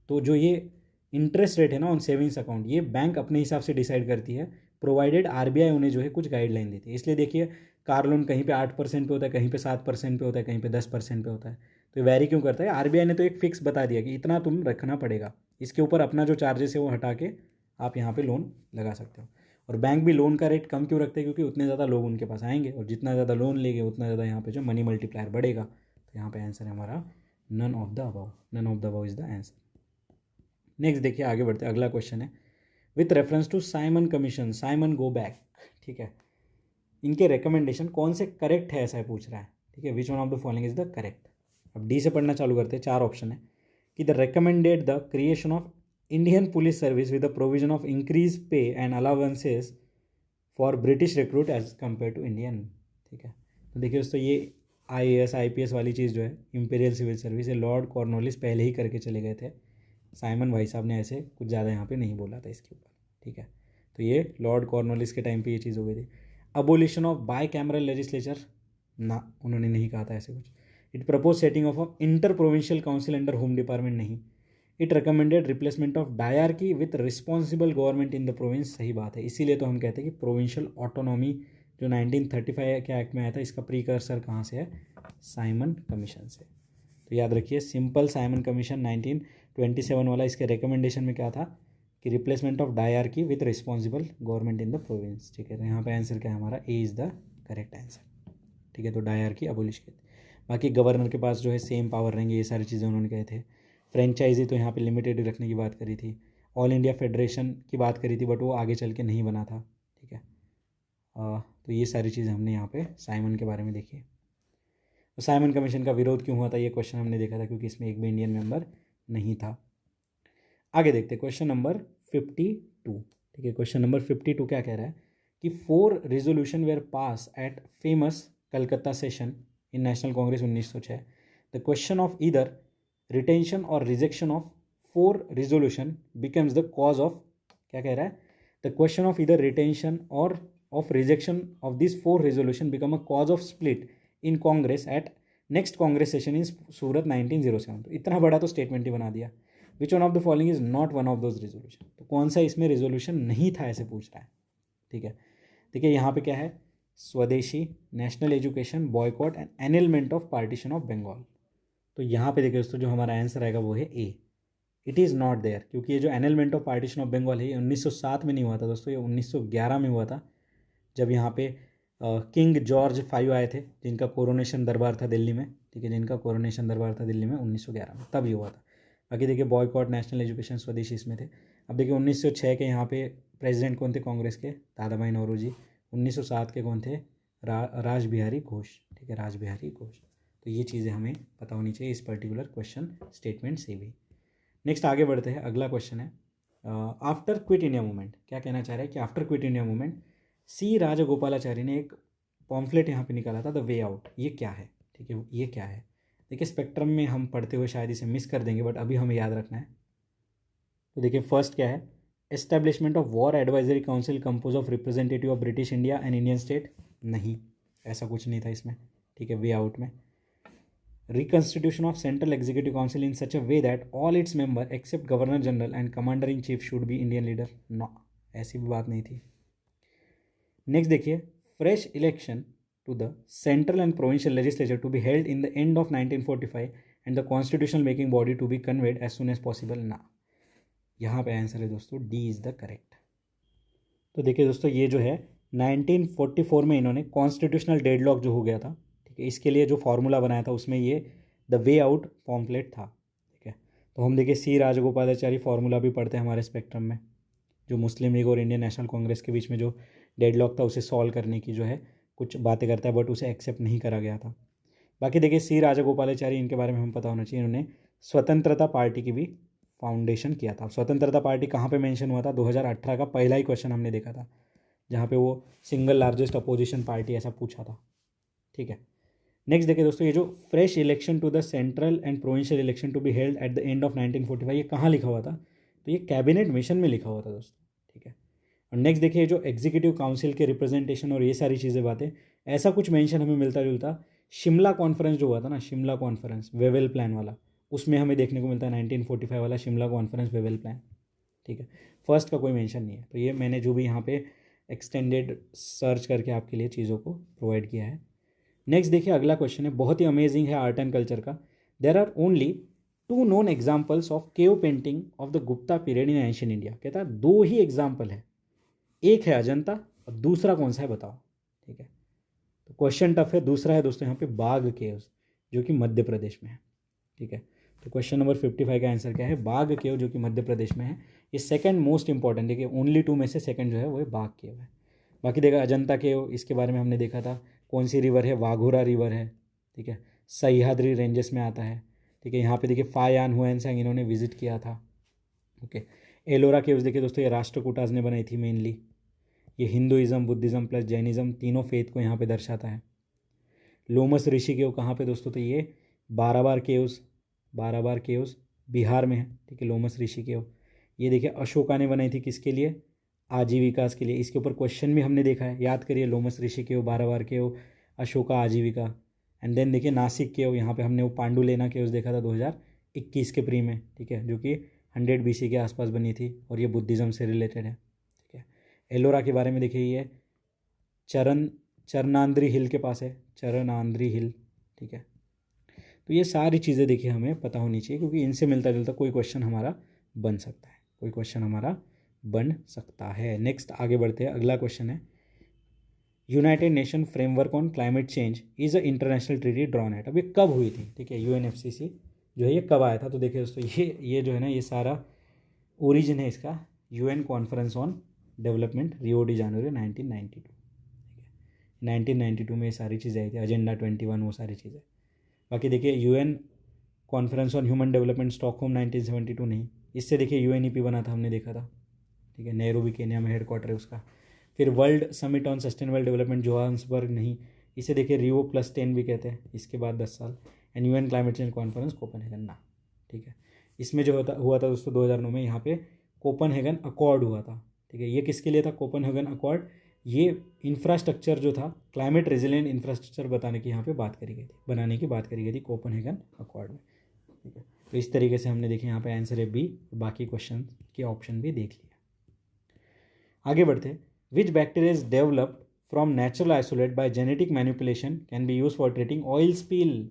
तो जो ये इंटरेस्ट रेट है ना ऑन सेविंग्स अकाउंट, ये बैंक अपने हिसाब से डिसाइड करती है, प्रोवाइडेड आरबीआई उन्हें जो है कुछ गाइडलाइन देती है। इसलिए देखिए, कार लोन कहीं पे 8% पे होता है, कहीं पे 7% पे होता है, कहीं पे 10% पे होता है। तो वैरी क्यों करता है, आरबीआई ने तो एक फिक्स बता दिया कि इतना तुम रखना पड़ेगा, इसके ऊपर अपना जो चार्जेस है वो हटा के आप यहाँ पे लोन लगा सकते हो। और बैंक भी लोन का रेट कम क्यों रखते हैं, क्योंकि उतने ज़्यादा लोग उनके पास आएंगे, और जितना ज़्यादा लोन लेंगे उतना ज़्यादा यहाँ पे जो मनी मल्टीप्लायर बढ़ेगा। तो यहाँ पे आंसर है हमारा none of the above. None of the above is the answer. Next देखिए, आगे बढ़ते हैं, अगला क्वेश्चन है, with reference to Simon commission, Simon go back, ठीक है, इनके रिकमेंडेशन कौन से करेक्ट है ऐसा है पूछ रहा है, ठीक है। Which one of the following is the correct. अब डी से पढ़ना चालू करते हैं, 4 ऑप्शन है कि the recommended the creation of Indian Police Service with the provision of increase pay and allowances for British recruit as compare to Indian, ठीक है। तो देखिए दोस्तों, ये IAS IPS वाली चीज़ जो है इंपीरियल सिविल सर्विस, ये लॉर्ड कॉर्नवालिस पहले ही करके चले गए थे। साइमन भाई साहब ने ऐसे कुछ ज़्यादा यहाँ पे नहीं बोला था इसके ऊपर, ठीक है। तो ये लॉर्ड कॉर्नवालिस के टाइम पे ये चीज़ हो गई थी। Abolition of bicameral legislature, ना, उन्होंने नहीं कहा था ऐसे कुछ। It propose setting of inter provincial council under home department, नहीं। It recommended replacement of dyarchy with responsible government in the province, सही बात है। इसीलिए तो हम कहते हैं कि प्रोविंशियल ऑटोनॉमी जो 1935 के एक्ट में आया था, इसका प्रीकर्सर कहाँ से है, साइमन कमीशन से। तो याद रखिए, सिंपल साइमन कमीशन 1927 वाला, इसके रिकमेंडेशन में क्या था कि replacement of dyarchy with responsible government in the province, ठीक है। तो यहाँ पे आंसर क्या है हमारा, A is the correct answer, ठीक है। तो डायरकी अबोलिश किए थे। बाकी गवर्नर के पास जो है सेम पावर रहेंगे, ये सारी चीज़ें उन्होंने कहे थे। फ्रेंचाइजी तो यहाँ पे लिमिटेड रखने की बात करी थी। ऑल इंडिया फेडरेशन की बात करी थी, बट वो आगे चल के नहीं बना था, ठीक है। तो ये सारी चीज़ें हमने यहाँ पे साइमन के बारे में देखी। तो साइमन कमीशन का विरोध क्यों हुआ था, ये क्वेश्चन हमने देखा था, क्योंकि इसमें एक भी इंडियन मेंबर नहीं था। आगे देखते हैं क्वेश्चन नंबर 52, ठीक है। क्वेश्चन नंबर 52 क्या कह रहा है कि 4 resolution were pass at famous Calcutta session in National Congress 1906। The question of either retention और rejection of 4 resolution becomes the cause of, क्या कह रहा है, the question of either retention और of rejection of this 4 resolution become a cause of split in Congress at next Congress session in Surat 1907। तो इतना बड़ा तो स्टेटमेंट ही बना दिया। Which one of the following is not one of those resolution, तो कौन सा इसमें रेजोल्यूशन नहीं था ऐसे पूछ रहा है, ठीक है। देखिए यहाँ पे क्या है, Swadeshi, national education, boycott and annulment of partition of Bengal. तो यहाँ पे देखिए दोस्तों, जो हमारा आंसर आएगा वो है A, it is not there. क्योंकि ये जो annulment of partition of Bengal है, ये 1907 में नहीं हुआ था दोस्तों, ये 1911 में हुआ था, जब यहाँ पे किंग जॉर्ज 5 आए थे, जिनका कोरोनेशन दरबार था दिल्ली में, ठीक है, जिनका कोरोनेशन दरबार था दिल्ली में 1911 में, तब ये हुआ था। बाकी देखिए बॉयकॉट, नेशनल एजुकेशन, स्वदेशी इसमें थे। अब देखिए 1906 के यहाँ पे प्रेसिडेंट कौन थे कांग्रेस के, दादा भाई नौरोजी। 1907 के कौन थे, राज बिहारी घोष, ठीक है, राज बिहारी घोष। तो ये चीज़ें हमें पता होनी चाहिए इस पर्टिकुलर क्वेश्चन स्टेटमेंट से भी। नेक्स्ट आगे बढ़ते हैं, अगला क्वेश्चन है, आफ्टर क्विट इंडिया मूवमेंट, क्या कहना चाह रहे हैं कि आफ्टर क्विट इंडिया मूवमेंट सी राजगोपालाचारी ने एक पॉम्फलेट यहाँ पे निकाला था, द वे आउट। ये क्या है, ठीक है, ये क्या है। देखिए स्पेक्ट्रम में हम पढ़ते हुए शायद इसे मिस कर देंगे, बट अभी हमें याद रखना है। तो देखिए फर्स्ट क्या है, establishment of war advisory council compose of representative of British India and Indian state, नहीं। ऐसा कुछ नहीं था इसमें, ठीक है। वे आउट में reconstitution of central executive council in such a way that all its member except governor general and commander in chief should be Indian leader, no, ऐसी भी बात नहीं थी। नेक्स्ट देखिए, fresh election to the central and provincial legislature to be held in the end of 1945 and the constitutional making body to be convened as soon as possible, ना। यहाँ पे answer है दोस्तों डी इज़ द करेक्ट। तो देखिए दोस्तों, ये जो है 1944 में इन्होंने कॉन्स्टिट्यूशनल डेडलॉक जो हो गया था, ठीक है, इसके लिए जो फार्मूला बनाया था उसमें ये द वे आउट पॉम्फलेट था, ठीक है। तो हम देखिए सी राजगोपालाचारी फार्मूला भी पढ़ते हैं हमारे स्पेक्ट्रम में, जो मुस्लिम लीग और इंडियन नेशनल कांग्रेस के बीच में जो डेडलॉक था उसे सॉल्व करने की जो है कुछ बातें करता है, बट उसे एक्सेप्ट नहीं करा गया था। बाकी देखिए सी राजगोपालाचारी, इनके बारे में हमें पता होना चाहिए, इन्होंने स्वतंत्रता पार्टी की भी फाउंडेशन किया था। स्वतंत्रता पार्टी कहाँ पे मेंशन हुआ था, 2018 का पहला ही क्वेश्चन हमने देखा था, जहाँ पे वो सिंगल लार्जेस्ट अपोजिशन पार्टी ऐसा पूछा था, ठीक है। नेक्स्ट देखिए दोस्तों, ये जो fresh election to the central and provincial election to be held at the end of 1945, ये कहाँ लिखा हुआ था, तो ये कैबिनेट मिशन में लिखा हुआ था दोस्तों, ठीक है। और नेक्स्ट देखिए, जो एग्जीक्यूटिव काउंसिल के रिप्रेजेंटेशन और ये सारी चीज़ें बातें, ऐसा कुछ मेंशन हमें मिलता जुलता शिमला कॉन्फ्रेंस जो हुआ था ना, शिमला कॉन्फ्रेंस वेवेल प्लान वाला, उसमें हमें देखने को मिलता है 1945 वाला शिमला कॉन्फ्रेंस वेवेल प्लान, ठीक है। फर्स्ट का कोई मेंशन नहीं है। तो ये मैंने जो भी यहाँ पे एक्सटेंडेड सर्च करके आपके लिए चीज़ों को प्रोवाइड किया है। नेक्स्ट देखिए, अगला क्वेश्चन है, बहुत ही अमेजिंग है आर्ट एंड कल्चर का। There are only 2 known examples of cave painting of the Gupta period in ancient India. कहता है 2 ही एग्जाम्पल है, एक है अजंता और दूसरा कौन सा है बताओ, ठीक है। तो क्वेश्चन टफ है। दूसरा है दोस्तों यहाँ पे बाघ केव्स, जो कि मध्य प्रदेश में है, ठीक है। तो क्वेश्चन नंबर 55 का आंसर क्या है, बाघ केव, जो कि मध्य प्रदेश में है। ये सेकंड मोस्ट इंपॉर्टेंट, देखिए ओनली 2 में से सेकंड जो है वो है बाघ केव है। बाकी देखा अजंता केव, इसके बारे में हमने देखा था, कौन सी रिवर है, वाघोरा रिवर है, ठीक है, सह्याद्री रेंजेस में आता है, ठीक है। यहाँ पे देखिए फायान हुएनसांग इन्होंने विजिट किया था, ओके। एलोरा केव्स देखिए दोस्तों, ये राष्ट्रकूटाज ने बनाई थी मेनली। ये हिंदुइज्म, बुद्धिज़्म प्लस जैनिज़्म तीनों फेथ को यहाँ पे दर्शाता है। लोमस ऋषि केव कहाँ पे दोस्तों, तो ये बाराबार केव्स बिहार में है, ठीक है, लोमस ऋषि केव। ये देखिए अशोका ने बनाई थी, किसके लिए, आजीविका के लिए। इसके ऊपर क्वेश्चन भी हमने देखा है, याद करिए, लोमस ऋषि केव, बाराबार केव, अशोका, आजीविका। एंड देन देखिए नासिक केव, यहाँ पे हमने वो पांडुलेना केव्स देखा था 2021 के प्री में, ठीक है, जो कि 100 BC के आसपास बनी थी और ये बुद्धिज़्म से रिलेटेड है, ठीक है। एलोरा के बारे में देखिए, ये चरनांद्री हिल के पास है, चरनांद्री हिल, ठीक है। तो ये सारी चीज़ें देखिए हमें पता होनी चाहिए, क्योंकि इनसे मिलता जुलता कोई क्वेश्चन हमारा बन सकता है। नेक्स्ट आगे बढ़ते हैं, अगला क्वेश्चन है, United nation framework on climate change is a international treaty drawn at, अब ये कब हुई थी, ठीक है, UNFCC जो है ये कब आया था। तो देखिए दोस्तों, ये जो है ना, ये सारा ओरिजिन है इसका UN conference on development, Rio de Janeiro 1992, ठीक है। 1992 में ये सारी चीज़ें आई थी, एजेंडा 21, वो सारी चीज़ें। बाकी देखिए UN conference on human development Stockholm 1972 नहीं, इससे देखिए UNEP बना था, हमने देखा था, ठीक है, नैरोबी केन्या में हेडक्वार्टर है उसका। फिर world summit on sustainable development Johannesburg नहीं, इसे देखिए रियो +10 भी कहते हैं, इसके बाद 10 साल। And UN climate change conference Copenhagen ना, ठीक है। इसमें जो हुआ था दोस्तों 2009 में, यहाँ पे कोपेनहेगन अकॉर्ड हुआ था, ठीक है। ये किसके लिए था कोपेनहेगन अकॉर्ड, ये इंफ्रास्ट्रक्चर जो था, क्लाइमेट रेजिलिएंट इंफ्रास्ट्रक्चर बनाने की यहाँ पे बात करी गई थी कोपेनहेगन अकॉर्ड में, ठीक है। तो इस तरीके से हमने देखे, यहाँ पे आंसर है बी, बाकी क्वेश्चन के ऑप्शन भी देख लिया। आगे बढ़ते हैं, विच bacteria is developed from natural isolate bye genetic manipulation can be use for treating oil spill.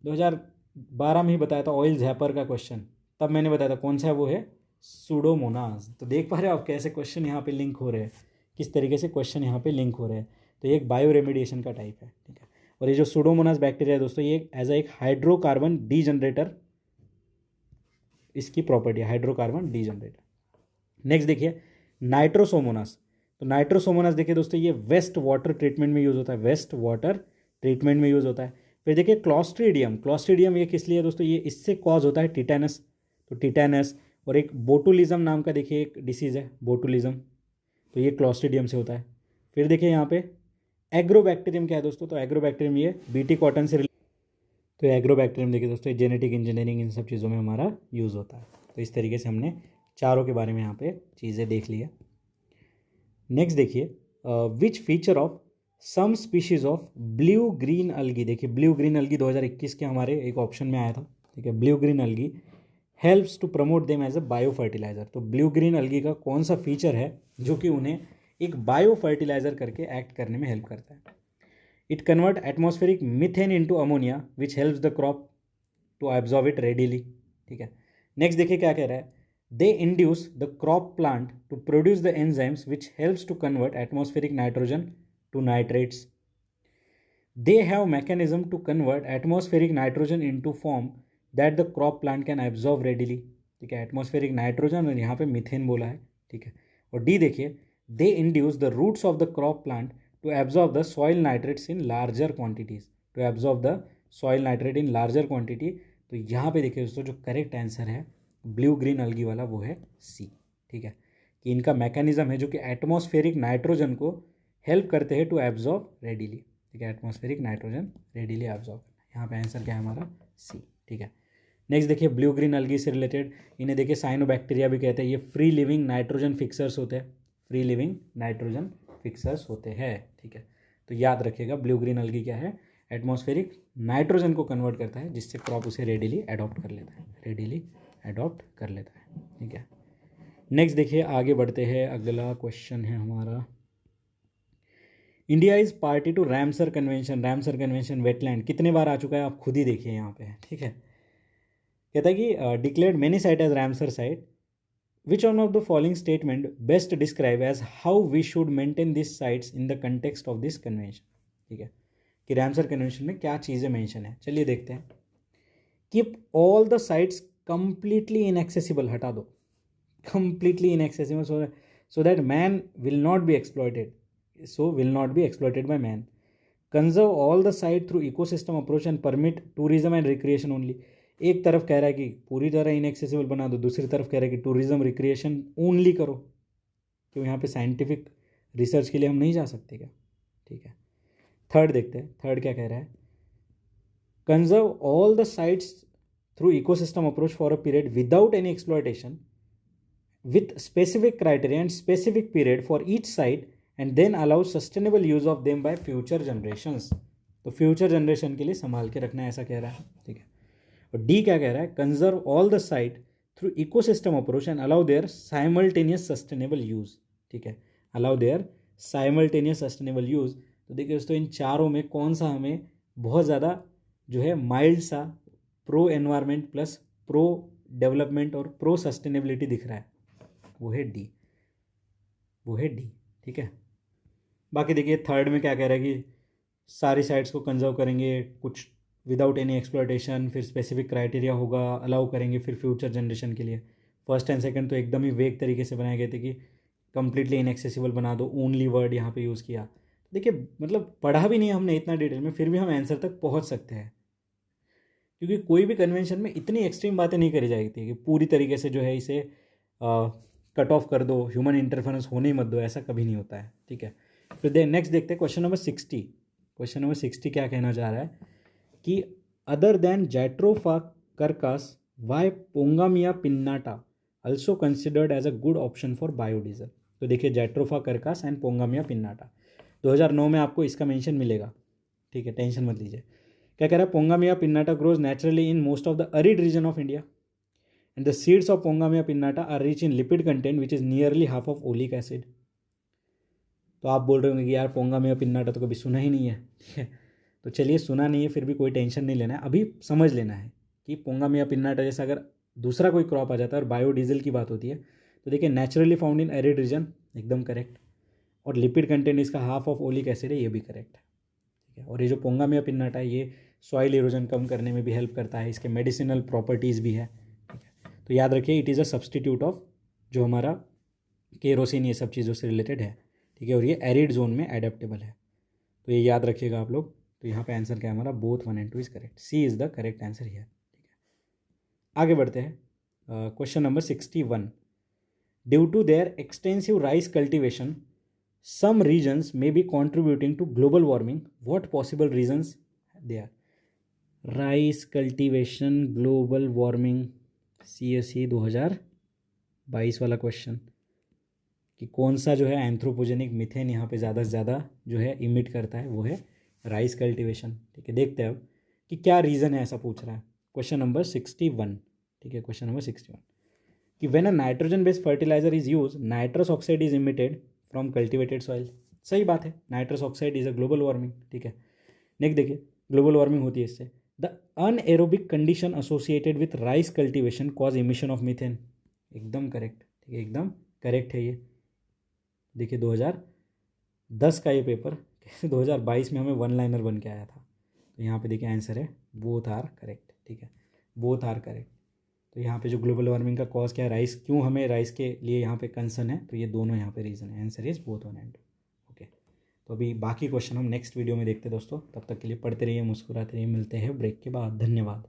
2012 में ही बताया था ऑयल जैपर का क्वेश्चन, तब मैंने बताया था कौन सा है, वो है सूडोमोनास। तो देख पा रहे हो आप कैसे क्वेश्चन यहाँ पे लिंक हो रहे हैं, किस तरीके से क्वेश्चन यहाँ पे लिंक हो रहे हैं। तो ये एक बायो रेमिडिएशन का टाइप है, ठीक है। और ये जो सूडोमोनास बैक्टीरिया है दोस्तों, ये एज एक हाइड्रोकार्बन डीजनरेटर, इसकी प्रॉपर्टी है हाइड्रोकार्बन डीजनरेटर। नेक्स्ट देखिए नाइट्रोसोमोनास। तो नाइट्रोसोमोनास देखिए दोस्तों, ये वेस्ट वाटर ट्रीटमेंट में यूज़ होता है, फिर देखिए क्लॉस्ट्रीडियम ये किस लिए है दोस्तों, ये इससे कॉज होता है टिटेनस, तो टिटेनस। और एक बोटुलिज्म नाम का देखिए एक डिसीज़ है बोटुलिज्म, तो ये क्लॉस्ट्रीडियम से होता है। फिर देखिए यहाँ पे एग्रोबैक्टीरियम क्या है दोस्तों, तो एग्रोबैक्टीरियम ये बीटी कॉटन से, तो एग्रोबैक्टीरियम देखिए दोस्तों, जेनेटिक इंजीनियरिंग इन सब चीज़ों में हमारा यूज़ होता है। तो इस तरीके से हमने चारों के बारे में यहाँ पे चीज़ें देख ली है। नेक्स्ट देखिए, which feature of some species of blue green algae, देखिए ब्लू ग्रीन अलगी 2021 के हमारे एक ऑप्शन में आया था, ठीक है। Blue green algae helps to promote them as a biofertiliser. तो ब्लू ग्रीन अलगी का कौन सा फीचर है जो कि उन्हें एक बायो फर्टिलाइजर करके एक्ट करने में हेल्प करता है? It convert atmospheric methane into ammonia which helps the crop to absorb it readily, ठीक है। नेक्स्ट देखिए क्या कह रहा है, they induce the crop plant to produce the enzymes which helps to convert atmospheric nitrogen to nitrates. They have mechanism to convert atmospheric nitrogen into form that the crop plant can absorb readily, ठीक है। Atmospheric nitrogen और यहाँ पे methane बोला है, ठीक है। और डी देखिए, they induce the roots of the crop plant to absorb the soil nitrates in larger quantities, to absorb the soil nitrate in larger quantity. तो यहाँ पे देखिए दोस्तों जो करेक्ट आंसर है ब्लू ग्रीन अलगी वाला वो है सी, ठीक है। कि इनका मैकेनिज्म है जो कि एटमॉस्फेरिक नाइट्रोजन को हेल्प करते हैं टू एब्जॉर्ब रेडिली, ठीक है। एटमॉस्फेरिक नाइट्रोजन रेडिली एब्जॉर्ब करना, यहाँ पे आंसर क्या है हमारा सी, ठीक है। नेक्स्ट देखिए ब्लू ग्रीन अलगी से रिलेटेड, इन्हें देखिए साइनोबैक्टीरिया भी कहते हैं। ये फ्री लिविंग नाइट्रोजन फिक्सर्स होते हैं, फ्री लिविंग नाइट्रोजन फिक्सर्स होते हैं, ठीक है। तो याद रखिएगा ब्लू ग्रीन अलगी क्या है, एटमॉस्फेरिक नाइट्रोजन को कन्वर्ट करता है जिससे क्रॉप उसे रेडिली अडॉप्ट कर लेता है, रेडिली अडॉप्ट कर लेता है, ठीक है। नेक्स्ट देखिए आगे बढ़ते हैं, अगला क्वेश्चन है हमारा, India is party to Ramsar convention. Ramsar convention wetland कितने बार आ चुका है आप खुद ही देखिए यहाँ पे, ठीक है। कहता है कि declared many site as Ramsar site, which one of the following statement best describe as how we should maintain this sites in the context of this convention, ठीक है। कि रामसर कन्वेंशन में क्या चीज़ें मेंशन है, चलिए देखते हैं। Keep all the sites completely inaccessible, हटा दो completely inaccessible so that man will not be exploited, so will not be exploited by man. Conserve all the site through ecosystem approach and permit tourism and recreation only. एक तरफ कह रहा है कि पूरी तरह इनएक्सेसिबल बना दो, दूसरी तरफ कह रहा है कि टूरिज्म रिक्रिएशन ओनली करो, क्यों यहाँ पे साइंटिफिक रिसर्च के लिए हम नहीं जा सकते क्या, ठीक है। थर्ड देखते हैं, थर्ड क्या कह रहा है, conserve all the sites through ecosystem approach for a period without any exploitation with specific criteria and specific period for each site and then allow sustainable use of them by future generations. तो future generation के लिए संभाल के रखना है, ऐसा कह रहा है, ठीक है। और डी क्या कह रहा है, conserve all the site through ecosystem approach and allow there simultaneous sustainable use, ठीक है। Allow there simultaneous sustainable use. तो देखिए दोस्तों इन चारों में कौन सा हमें बहुत ज़्यादा जो है माइल्ड सा pro environment plus pro development और प्रो सस्टेनेबिलिटी दिख रहा है, वो है डी, वो है डी, ठीक है। बाकी देखिए थर्ड में क्या कह रहा है कि सारी साइट्स को कंजर्व करेंगे, कुछ विदाउट एनी एक्सप्लॉयटेशन, फिर स्पेसिफिक क्राइटेरिया होगा, अलाउ करेंगे फिर फ्यूचर जनरेशन के लिए। फर्स्ट एंड सेकंड तो एकदम ही वेग तरीके से बनाए गए थे कि कंप्लीटली इनएक्सेसिबल बना दो, ओनली वर्ड यहाँ पे यूज़ किया। देखिए मतलब पढ़ा भी नहीं हमने इतना डिटेल में, फिर भी हम आंसर तक पहुँच सकते हैं, क्योंकि कोई भी कन्वेंशन में इतनी एक्सट्रीम बातें नहीं करी जाती कि पूरी तरीके से जो है इसे कट ऑफ कर दो, ह्यूमन इंटरफेरेंस होने ही मत दो, ऐसा कभी नहीं होता है, ठीक है। फिर नेक्स्ट देखते हैं क्वेश्चन नंबर 60। क्वेश्चन नंबर 60 क्या कहना चाह रहा है कि other than Jatropha curcas why Pongamia pinnata also considered as a good option for biodiesel। तो देखिए जैट्रोफा करकास एंड पोंगामिया पिन्नाटा 2009 में आपको इसका मेंशन मिलेगा, ठीक है, टेंशन मत लीजिए। क्या कह रहा है, Pongamia pinnata grows naturally in most of the arid region of India and the seeds of Pongamia pinnata are rich in lipid content which is nearly half of oleic acid. तो आप बोल रहे होंगे कि यार पोंगामिया पिन्नाटा तो कभी सुना ही नहीं है, ठीक है। तो चलिए सुना नहीं है फिर भी कोई टेंशन नहीं लेना है, अभी समझ लेना है कि पोंगामिया पिन्नाटा जैसा अगर दूसरा कोई क्रॉप आ जाता है और बायोडीजल की बात होती है तो देखिए naturally found in arid region, एकदम करेक्ट। और लिपिड कंटेंट इसका हाफ ऑफ ओलिक एसिड है, ये भी करेक्ट है, ठीक है। और ये जो पोंगामिया पिन्नाटा है ये सॉइल इरोजन कम करने में भी हेल्प करता है, इसके मेडिसिनल प्रॉपर्टीज़ भी है, ठीक है। तो याद रखिए it is a substitute of जो हमारा केरोसिन, ये सब चीज़ों से रिलेटेड है, ठीक है। और ये एरिड जोन में एडेप्टेबल है, तो ये याद रखिएगा आप लोग। तो यहाँ पे आंसर क्या है हमारा, both 1 and 2 is correct, C is the correct answer here, ठीक है। आगे बढ़ते हैं, question number 61। Due to their extensive rice cultivation some regions may be contributing to global warming, what possible reasons they are? Rice cultivation global warming, CSE 2022 वाला question कि कौन सा जो है एंथ्रोपोजेनिक मीथेन यहाँ पे ज़्यादा से ज़्यादा जो है इमिट करता है, वो है राइस कल्टिवेशन। ठीक है, देखते हैं अब कि क्या रीज़न है, ऐसा पूछ रहा है। Question number 61। ठीक है, क्वेश्चन नंबर 61 कि when a nitrogen based fertiliser is use nitrous oxide is emitted from cultivated soil. सही बात है, nitrous oxide is a global warming. ठीक है, नेक्स्ट देखिए, ग्लोबल वार्मिंग होती है इससे। The anaerobic condition associated with rice cultivation cause emission of methane. एकदम करेक्ट। ठीक है, एकदम करेक्ट है ये। देखिए 2010 का ये पेपर 2022 में हमें वन लाइनर बन के आया था। तो यहाँ पे देखिए आंसर है बोथ आर करेक्ट। ठीक है, बोथ आर करेक्ट। तो यहाँ पे जो ग्लोबल वार्मिंग का कॉज क्या है, राइस, क्यों हमें राइस के लिए यहाँ पे कंसर्न है, तो ये दोनों यहाँ पे रीज़न है। Answer is both one and two. Okay, तो अभी बाकी क्वेश्चन हम नेक्स्ट वीडियो में देखते हैं दोस्तों। तब तक के लिए पढ़ते रहिए, मुस्कुराते रहिए। मिलते हैं ब्रेक के बाद। धन्यवाद।